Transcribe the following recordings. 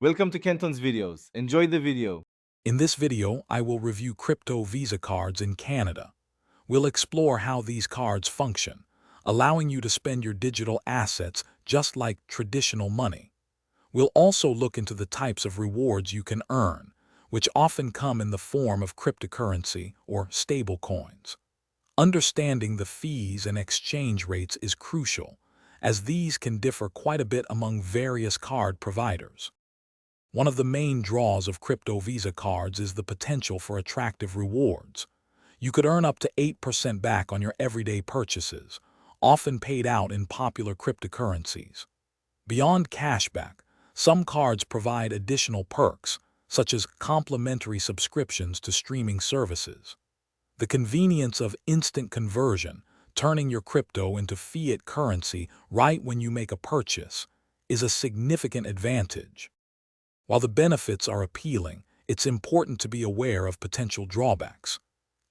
Welcome to Kenton's videos. Enjoy the video. In this video, I will review crypto Visa cards in Canada. We'll explore how these cards function, allowing you to spend your digital assets just like traditional money. We'll also look into the types of rewards you can earn, which often come in the form of cryptocurrency or stablecoins. Understanding the fees and exchange rates is crucial, as these can differ quite a bit among various card providers. One of the main draws of crypto Visa cards is the potential for attractive rewards. You could earn up to 8% back on your everyday purchases, often paid out in popular cryptocurrencies. Beyond cashback, some cards provide additional perks, such as complimentary subscriptions to streaming services. The convenience of instant conversion, turning your crypto into fiat currency right when you make a purchase, is a significant advantage. While the benefits are appealing, it's important to be aware of potential drawbacks.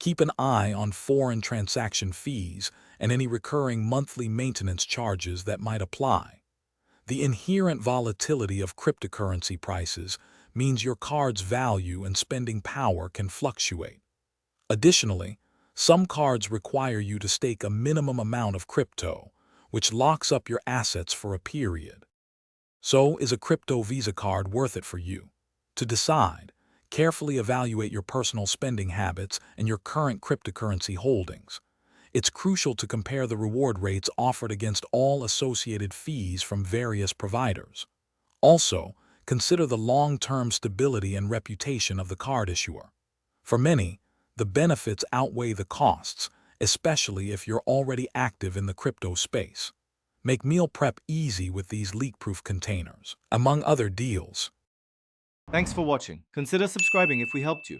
Keep an eye on foreign transaction fees and any recurring monthly maintenance charges that might apply. The inherent volatility of cryptocurrency prices means your card's value and spending power can fluctuate. Additionally, some cards require you to stake a minimum amount of crypto, which locks up your assets for a period. So, is a crypto Visa card worth it for you? To decide, carefully evaluate your personal spending habits and your current cryptocurrency holdings. It's crucial to compare the reward rates offered against all associated fees from various providers. Also, consider the long-term stability and reputation of the card issuer. For many, the benefits outweigh the costs, especially if you're already active in the crypto space. Make meal prep easy with these leak-proof containers, among other deals. Thanks for watching. Consider subscribing if we helped you.